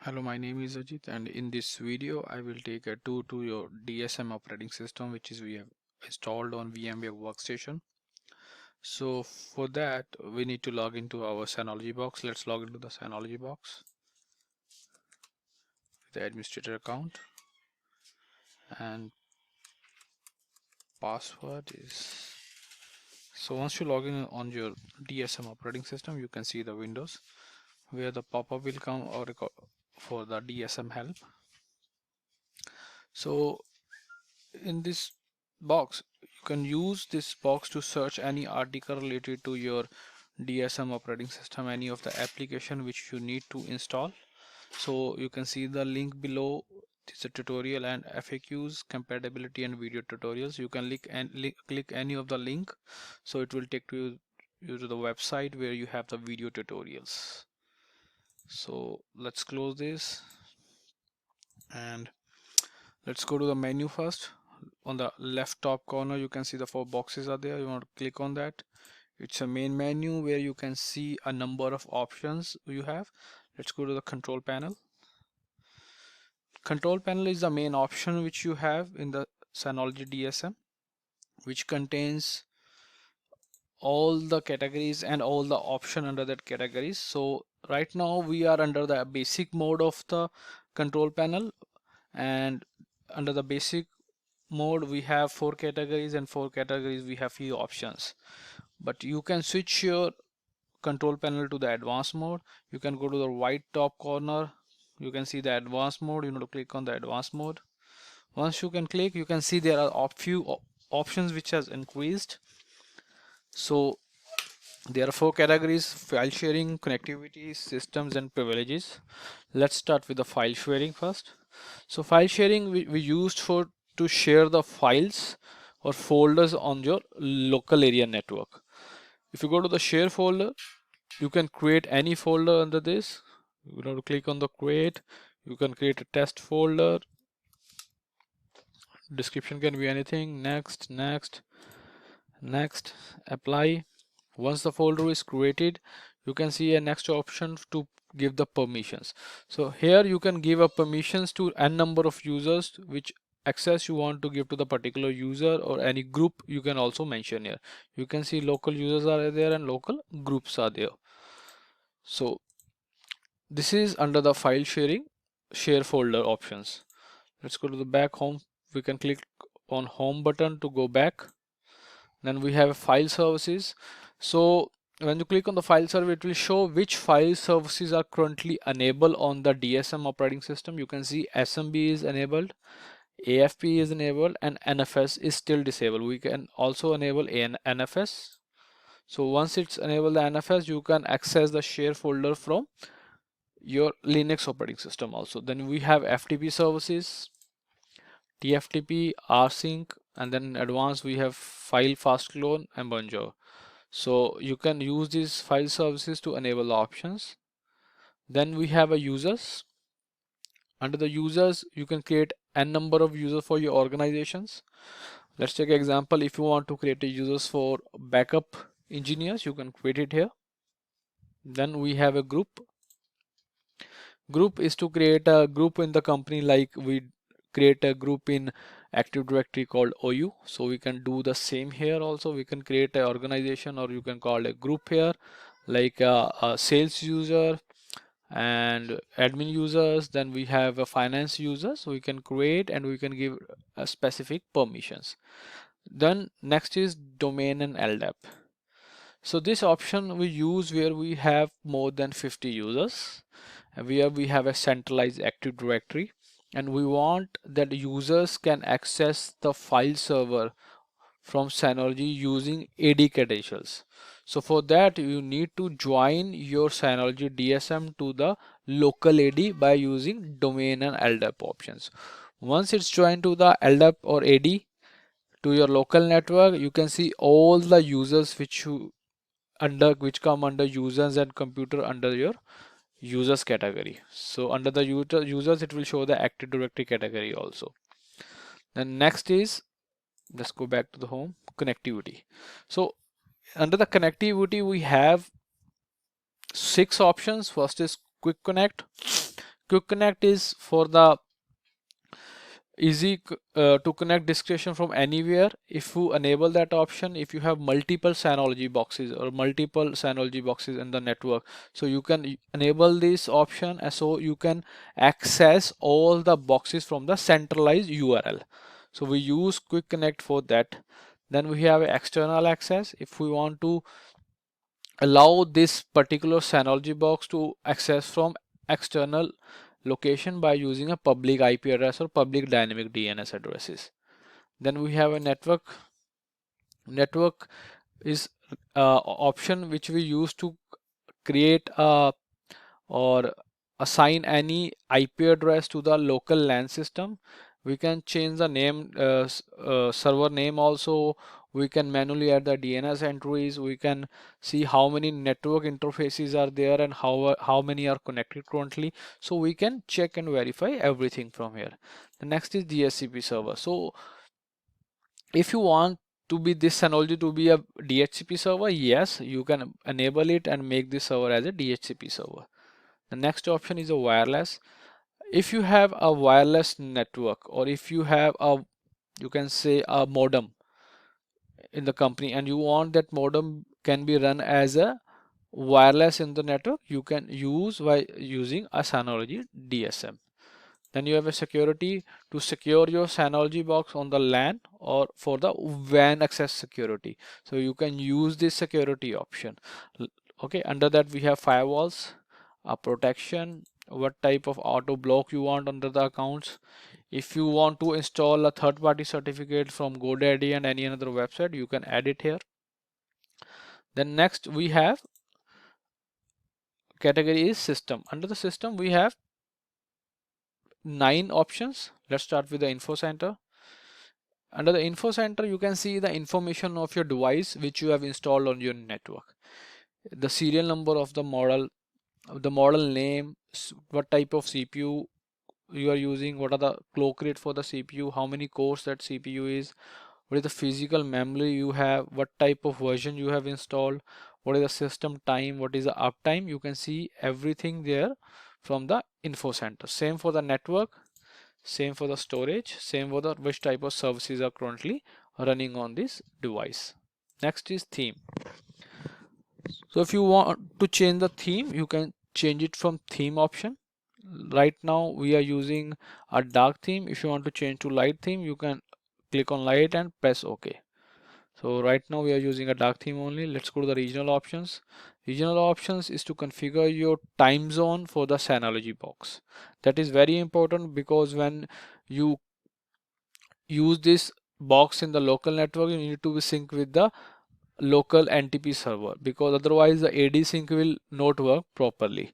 Hello, my name is Ajit, and in this video I will take a tour to your DSM operating system, which is we have installed on VMware Workstation. So for that we need to log into our Synology box. Let's log into the Synology box with the administrator account, and password is, so once you log in on your DSM operating system, you can see the windows where the pop-up will come or for the DSM help. So in this box, you can use this box to search any article related to your DSM operating system, any of the application which you need to install. So you can see the link below. It's a tutorial and FAQs, compatibility and video tutorials. You can click any of the link, so it will take you to the website where you have the video tutorials. So let's close this and let's go to the menu first. On the left top corner you can see the 4 boxes are there. You want to click on that. It's a main menu where you can see a number of options you have. Let's go to the control panel. Control panel is the main option which you have in the Synology DSM, which contains all the categories and all the option under that categories. So right now we are under the basic mode of the control panel, and under the basic mode we have 4 categories, and 4 categories we have few options. But you can switch your control panel to the advanced mode. You can go to the right top corner. You can see the advanced mode. You need to click on the advanced mode. Once you can click, you can see there are few options which has increased. So there are 4 categories: file sharing, connectivity, systems and privileges. Let's start with the file sharing first. So file sharing we used for to share the files or folders on your local area network. If you go to the share folder, you can create any folder under this. You have to click on the create. You can create a test folder. Description can be anything. Next, next, next, apply. Once the folder is created, you can see a next option to give the permissions. So here you can give a permissions to n number of users, which access you want to give to the particular user, or any group you can also mention here. You can see local users are there and local groups are there. So this is under the file sharing, share folder options. Let's go to the back home. We can click on home button to go back. Then we have file services. So when you click on the file server, it will show which file services are currently enabled on the DSM operating system. You can see SMB is enabled, AFP is enabled, and NFS is still disabled. We can also enable NFS. So once it's enabled the NFS, you can access the share folder from your Linux operating system also. Then we have FTP services, TFTP, rsync, and then in advanced we have file fast clone and Bonjour. So you can use these file services to enable the options. Then we have a users. Under the users, you can create n number of users for your organizations. Let's take an example. If you want to create a users for backup engineers, you can create it here. Then we have a group. Group is to create a group in the company, like we create a group in Active Directory called OU. So we can do the same here also. We can create an organization, or you can call a group here, like a sales user and admin users. Then we have a finance user, so we can create and we can give a specific permissions. Then next is domain and LDAP. So this option we use where we have more than 50 users, where we have a centralized Active Directory, and we want that users can access the file server from Synology using AD credentials. So for that you need to join your Synology DSM to the local AD by using domain and LDAP options. Once it's joined to the LDAP or AD to your local network, you can see all the users which come under users and computer under your users category. So under the users it will show the Active Directory category also. Then next is, let's go back to the home, connectivity. So under the connectivity we have 6 options. First is quick connect. quick connect is for the easy to connect discretion from anywhere. If you enable that option, if you have multiple Synology boxes or multiple Synology boxes in the network, so you can enable this option, and so you can access all the boxes from the centralized URL. So we use quick connect for that. Then we have external access. If we want to allow this particular Synology box to access from external location by using a public IP address or public dynamic DNS addresses. Then we have a network. Network is option which we use to create a or assign any IP address to the local LAN system. We can change the name, server name also. We can manually add the DNS entries. We can see how many network interfaces are there and how many are connected currently. So we can check and verify everything from here. The next is DHCP server. So if you want to be this Synology to be a DHCP server, yes, you can enable it and make this server as a DHCP server. The next option is a wireless. If you have a wireless network, or if you have a, you can say, a modem in the company, and you want that modem can be run as a wireless in the network, you can use by using a Synology DSM. Then you have a security to secure your Synology box on the LAN or for the WAN access security. So you can use this security option. Okay, under that we have firewalls, a protection, what type of auto block you want under the accounts. If you want to install a third-party certificate from GoDaddy and any other website, you can add it here. Then next we have category is system. Under the system we have 9 options. Let's start with the info center. Under the info center, you can see the information of your device which you have installed on your network, the serial number of the model name, what type of CPU you are using, what are the clock rate for the CPU, how many cores that CPU is, what is the physical memory you have, what type of version you have installed, what is the system time, what is the uptime. You can see everything there from the info center. Same for the network, same for the storage, same for the which type of services are currently running on this device. Next is theme. So if you want to change the theme, you can change it from theme option. Right now we are using a dark theme. If you want to change to light theme, you can click on light and press OK. So right now we are using a dark theme only. Let's go to the regional options. Regional options is to configure your time zone for the Synology box. That is very important because when you use this box in the local network, you need to be synced with the local NTP server, because otherwise the AD sync will not work properly.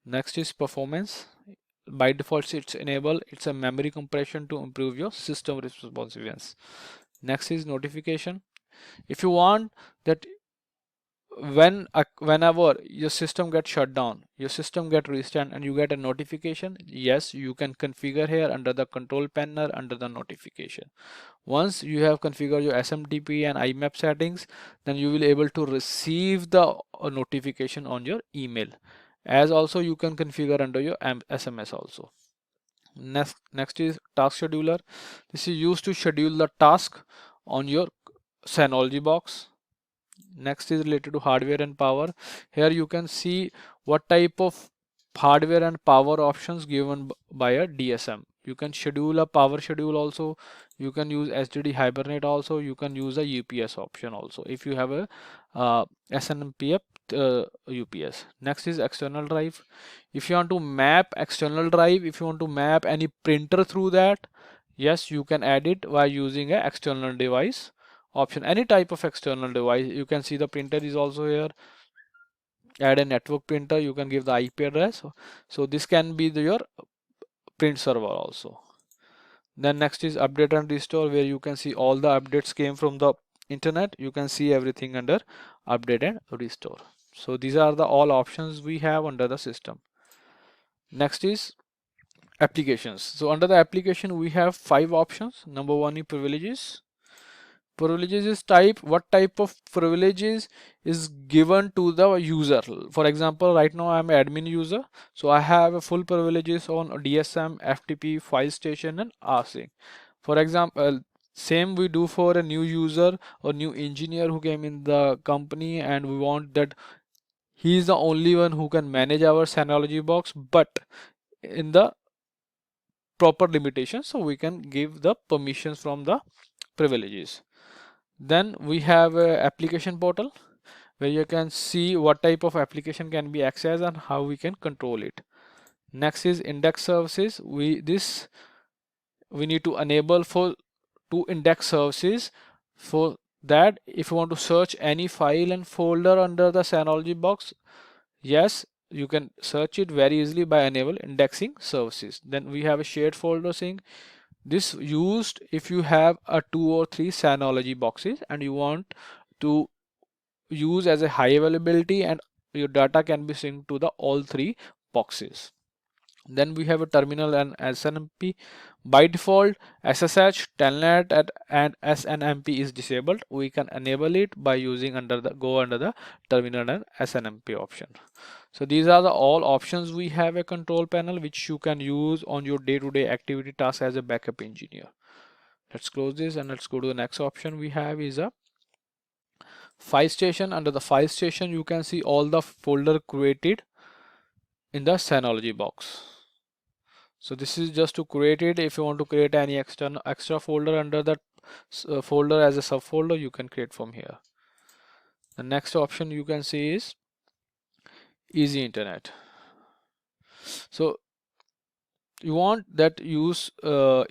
Next is performance. By default it's enabled. It's a memory compression to improve your system responsiveness. Next is notification. If you want that whenever your system gets shut down, your system get restart and you get a notification, yes, you can configure here under the control panel under the notification. Once you have configured your SNMP and IMAP settings, then you will able to receive the notification on your email. As also you can configure under your SMS also. Next is task scheduler. This is used to schedule the task on your Synology box. Next is related to hardware and power. Here you can see what type of hardware and power options given by a DSM. You can schedule a power schedule also. You can use SSD hibernate also. You can use a UPS option also if you have a SNMP UPS. Next is external drive. If you want to map external drive, if you want to map any printer through that, yes, you can add it by using a external device option. Any type of external device. You can see the printer is also here. Add a network printer, you can give the IP address. So this can be your print server also. Then next is update and restore, where you can see all the updates came from the internet. You can see everything under update and restore. So these are the all options we have under the system. Next is applications. So under the application we have 5 options. Number 1 is privileges. Privileges is type, what type of privileges is given to the user. For example, right now I'm admin user, so I have a full privileges on DSM, FTP, file station and rsync. For example, same we do for a new user or new engineer who came in the company, and we want that he is the only one who can manage our Synology box, but in the proper limitations, so we can give the permissions from the privileges. Then we have a application portal where you can see what type of application can be accessed and how we can control it. Next is index services. We need to enable for to index services. For that, if you want to search any file and folder under the Synology box, yes, you can search it very easily by enable indexing services. Then we have a shared folder sync. This used if you have a 2 or 3 Synology boxes and you want to use as a high availability, and your data can be synced to the all 3 boxes. Then we have a terminal and SNMP. By default, SSH, Telnet and SNMP is disabled. We can enable it by using under the terminal and SNMP option. So these are the all options we have a control panel which you can use on your day-to-day activity task as a backup engineer. Let's close this and let's go to the next option we have is a file station. Under the file station, you can see all the folder created in the Synology box. So this is just to create it. If you want to create any extra folder under that folder as a subfolder, you can create from here. The next option you can see is easy internet. So you want that use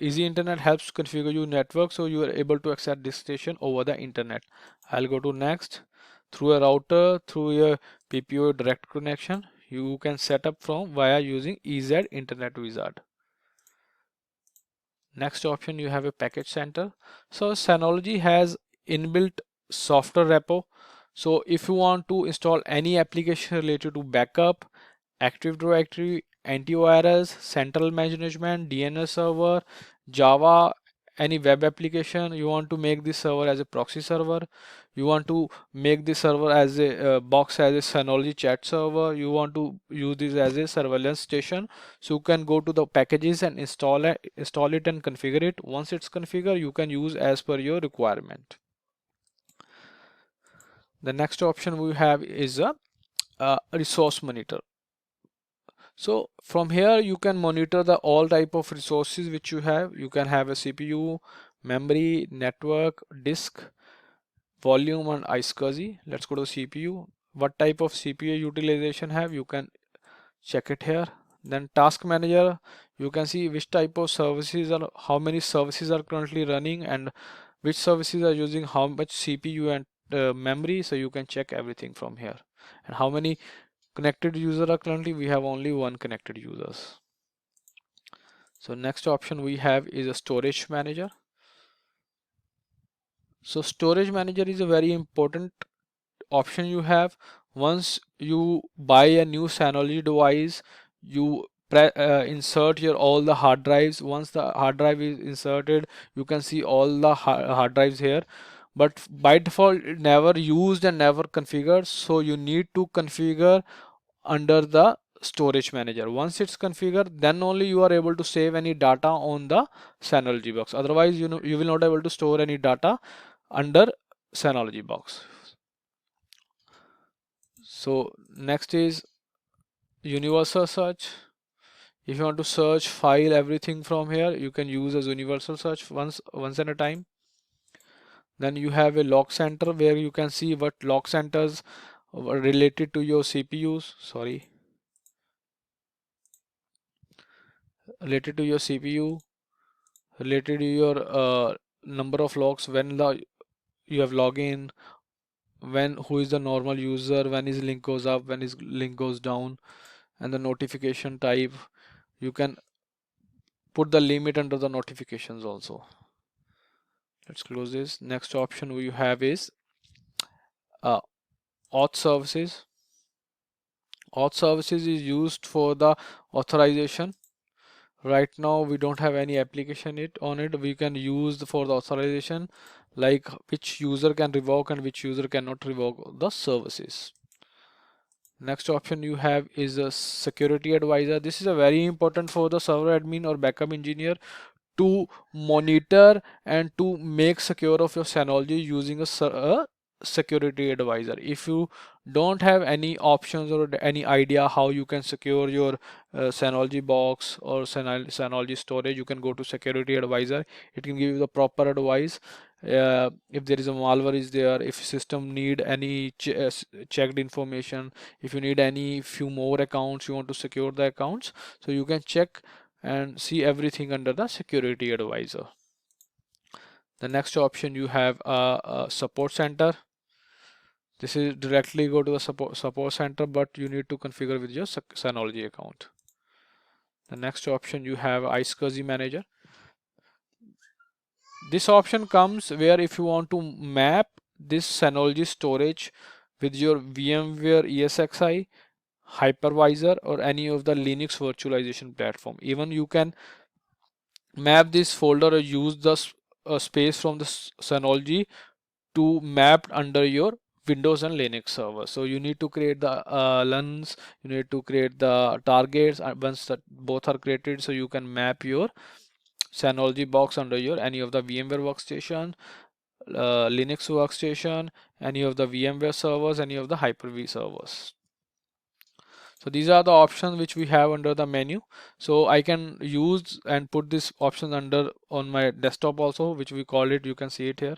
easy internet helps configure your network so you are able to access this station over the internet. I'll go to next. Through a router, through a PPO direct connection, you can set up from via using EZ Internet Wizard. Next option, you have a package center. So Synology has inbuilt software repo. So if you want to install any application related to backup, Active Directory, antivirus, central management, DNS server, Java, any web application, you want to make this server as a proxy server, you want to make this server as a box as a Synology chat server, you want to use this as a surveillance station, so you can go to the packages and install it and configure it. Once it's configured, you can use as per your requirement. The next option we have is a resource monitor. So from here you can monitor the all type of resources which you have. You can have a CPU, memory, network, disk, volume and iSCSI. Let's go to CPU. What type of CPU utilization have, you can check it here. Then task manager, you can see which type of services are, how many services are currently running and which services are using how much CPU and memory, so you can check everything from here. And how many connected users are currently, we have only one connected users. So next option we have is a storage manager. So storage manager is a very important option you have. Once you buy a new Synology device, you insert your all the hard drives. Once the hard drive is inserted, you can see all the hard drives here, but by default it never used and never configured, so you need to configure under the storage manager. Once it's configured, then only you are able to save any data on the Synology box. Otherwise, you will not able to store any data under Synology box. So next is universal search. If you want to search file everything from here, you can use as universal search once at a time. Then you have a log center where you can see what log centers are related to your CPUs. Related to your CPU, related to your number of logs, when you have login, when who is the normal user, when his link goes up, when his link goes down, and the notification type. You can put the limit under the notifications also. Let's close this. Next option we have is uh, auth services. Auth services is used for the authorization. Right now we don't have any application on it. We can use for the authorization. like which user can revoke and which user cannot revoke the services. Next option you have is a security advisor. This is a very important for the server admin or backup engineer to monitor and to make secure of your Synology using a security advisor. If you don't have any options or any idea how you can secure your Synology box or Synology storage, you can go to security advisor. It can give you the proper advice. If there is a malware is there, if system need any checked information, if you need any few more accounts, you want to secure the accounts, so you can check and see everything under the security advisor. The next option you have a support center. This is directly go to the support center, but you need to configure with your Synology account. The next option you have iSCSI Manager. This option comes where if you want to map this Synology storage with your VMware ESXi hypervisor or any of the Linux virtualization platform. Even you can map this folder or use the space from the Synology to map under your Windows and Linux server. So you need to create the LUNs, you need to create the targets. Once that both are created, so you can map your Synology box under your any of the VMware workstation, Linux workstation, any of the VMware servers, any of the Hyper-V servers. So these are the options which we have under the menu. So I can use and put this option under on my desktop also, which we call it, you can see it here.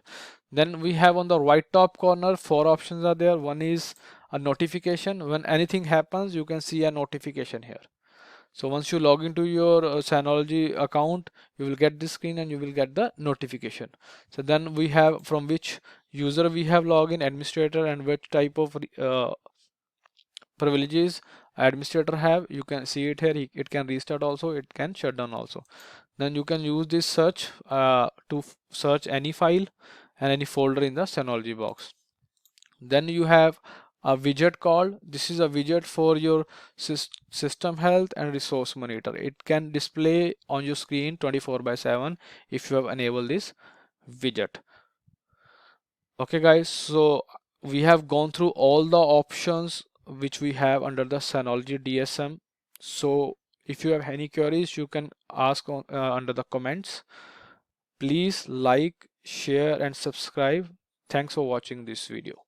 Then we have on the right top corner, 4 options are there. One is a notification. When anything happens, you can see a notification here. So once you log into your Synology account, you will get this screen and you will get the notification. So then we have from which user we have login, administrator, and which type of privileges administrator have. You can see it here. It can restart also, it can shut down also. Then you can use this search to search any file and any folder in the Synology box. Then you have a widget called, this is a widget for your system health and resource monitor. It can display on your screen 24/7 if you have enabled this widget. Okay guys, so we have gone through all the options which we have under the Synology DSM. So if you have any queries, you can ask under the comments. Please like, share and subscribe. Thanks for watching this video.